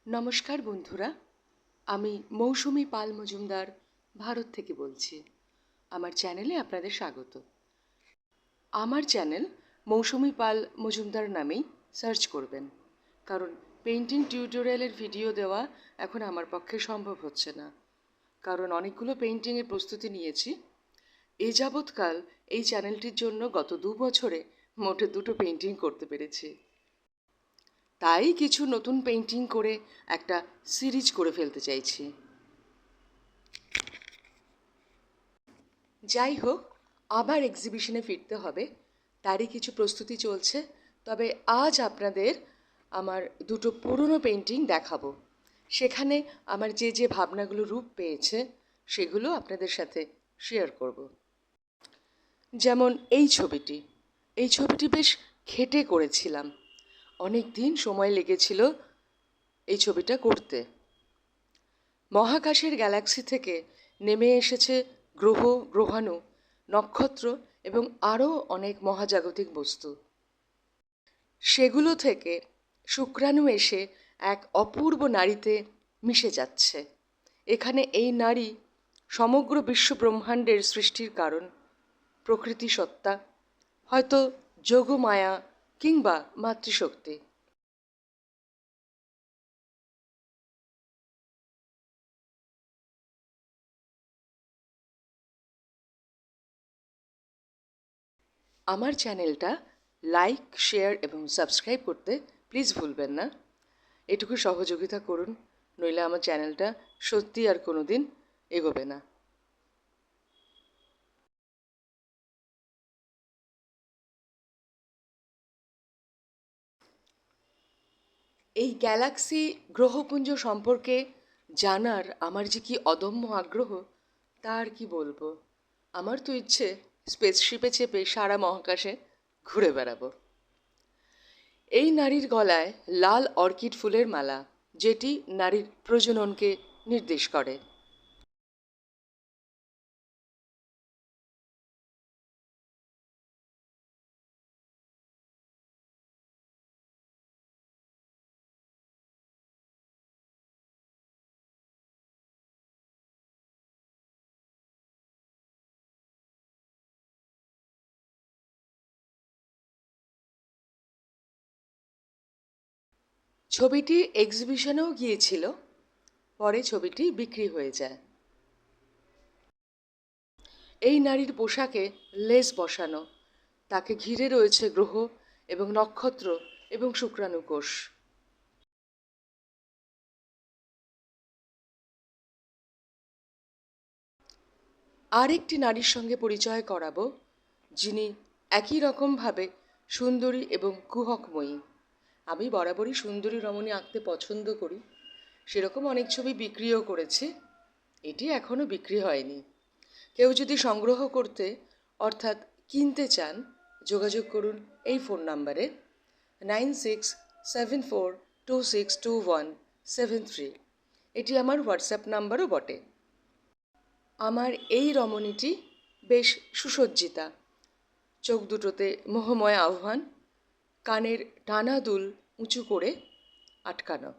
নমস্কার বন্ধুরা, আমি মৌসুমী পাল মজুমদার ভারত থেকে বলছি। আমার চ্যানেলে আপনাদের স্বাগত। আমার চ্যানেল মৌসুমী পাল মজুমদার নামেই সার্চ করবেন, কারণ পেন্টিং টিউটোরিয়ালের ভিডিও দেওয়া এখন আমার পক্ষে সম্ভব হচ্ছে না, কারণ অনেকগুলো পেন্টিংয়ের প্রস্তুতি নিয়েছি। এ যাবৎকাল এই চ্যানেলটির জন্য গত 2 বছরে মোটে 2টো পেন্টিং করতে পেরেছি। তাই কিছু নতুন পেন্টিং করে একটা সিরিজ করে ফেলতে চাইছি। যাই হোক, আবার এক্সিবিশনে ফিরতে হবে, তারই কিছু প্রস্তুতি চলছে। তবে আজ আপনাদের আমার 2টো পুরনো পেন্টিং দেখাবো। সেখানে আমার যে যে ভাবনাগুলো রূপ পেয়েছে সেগুলো আপনাদের সাথে শেয়ার করব। যেমন এই ছবিটি বেশ খেটে করেছিলাম। অনেক দিন সময় লেগেছিল এই ছবিটা করতে। মহাকাশের গ্যালাক্সি থেকে নেমে এসেছে গ্রহ, গ্রহাণু, নক্ষত্র এবং আরও অনেক মহাজাগতিক বস্তু। সেগুলো থেকে শুক্রাণু এসে এক অপূর্ব নারীতে মিশে যাচ্ছে। এখানে এই নারী সমগ্র বিশ্ব ব্রহ্মাণ্ডের সৃষ্টির কারণ, প্রকৃতি সত্তা, হয়তো যোগমায়া কিংবা মাতৃশক্তি। আমার চ্যানেলটা লাইক, শেয়ার এবং সাবস্ক্রাইব করতে প্লিজ ভুলবেন না। এটুকু সহযোগিতা করুন, নইলে আমার চ্যানেলটা সত্যি আর কোনো দিন এগোবে না। এই গ্যালাক্সি, গ্রহপুঞ্জ সম্পর্কে জানার আমার যে কি অদম্য আগ্রহ, তা আর কি বলবো। আমার তো ইচ্ছে স্পেসশিপে চেপে সারা মহাকাশে ঘুরে বেড়াবো। এই নারীর গলায় লাল অর্কিড ফুলের মালা, যেটি নারীর প্রজননকে নির্দেশ করে। ছবিটি এক্সিবিশনেও গিয়েছিল, পরে ছবিটি বিক্রি হয়ে যায়। এই নারীর পোশাকে লেস বসানো, তাকে ঘিরে রয়েছে গ্রহ এবং নক্ষত্র এবং শুক্রাণুকোষ। আরেকটি নারীর সঙ্গে পরিচয় করাবো, যিনি একই রকমভাবে সুন্দরী এবং কুহকময়ী। আমি বরাবরই সুন্দরী রমণী আঁকতে পছন্দ করি, সেরকম অনেক ছবি বিক্রিও করেছি। এটি এখনও বিক্রি হয়নি। কেউ যদি সংগ্রহ করতে অর্থাৎ কিনতে চান, যোগাযোগ করুন এই ফোন নাম্বারে 9674262173। এটি আমার হোয়াটসঅ্যাপ নাম্বারও বটে। আমার এই রমণীটি বেশ সুসজ্জিতা, চোখ দুটোতে মোহময় আহ্বান, কানের টানা দুল উঁচু করে আটকানো,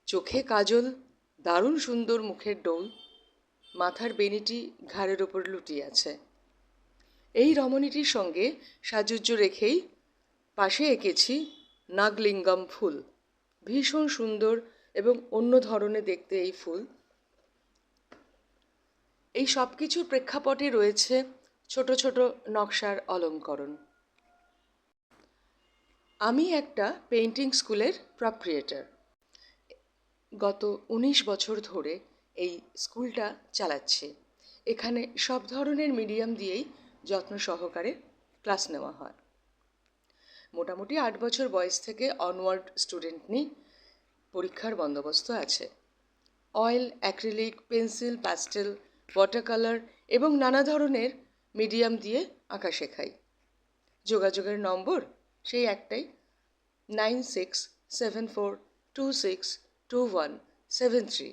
চোখে কাজল, দারুণ সুন্দর মুখের ডোল, মাথার বেনিটি ঘাড়ের ওপর লুটিয়ে আছে। এই রমণীটির সঙ্গে সাজুজ্য রেখেই পাশে এঁকেছি নাগলিঙ্গম ফুল। ভীষণ সুন্দর এবং অন্য ধরনের দেখতে এই ফুল। এই সব কিছুর প্রেক্ষাপটে রয়েছে ছোট ছোট নকশার অলঙ্করণ। আমি একটা পেইন্টিং স্কুলের প্রপ্রিয়েটর। গত 19 বছর ধরে এই স্কুলটা চালাচ্ছি। এখানে সব ধরনের মিডিয়াম দিয়েই যত্ন সহকারে ক্লাস নেওয়া হয়। মোটামুটি 8 বছর বয়স থেকে অনওয়ার্ড স্টুডেন্ট নিই। পরীক্ষার বন্দোবস্ত আছে। Oil, acrylic, pencil, pastel, water colour এবং নানা ধরনের মিডিয়াম দিয়ে আঁকা শেখাই। যোগাযোগের নম্বর সেই একটাই, 9674262173,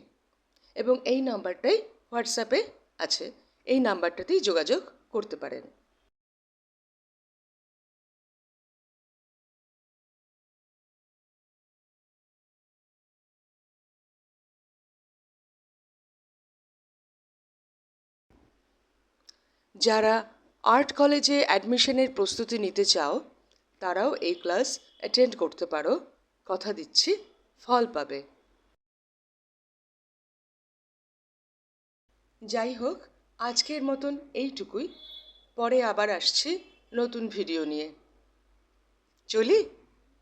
এবং এই নাম্বারটাই হোয়াটসঅ্যাপে আছে। এই নাম্বারটাতেই যোগাযোগ করতে পারেন। যারা আর্ট কলেজে অ্যাডমিশনের প্রস্তুতি নিতে চাও তারাও এই ক্লাস অ্যাটেন্ড করতে পারো, কথা দিচ্ছি ফল পাবে। যাই হোক, আজকের মতন এইটুকুই। পরে আবার আসছি নতুন ভিডিও নিয়ে। চলি,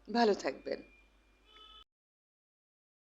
ভালো থাকবেন।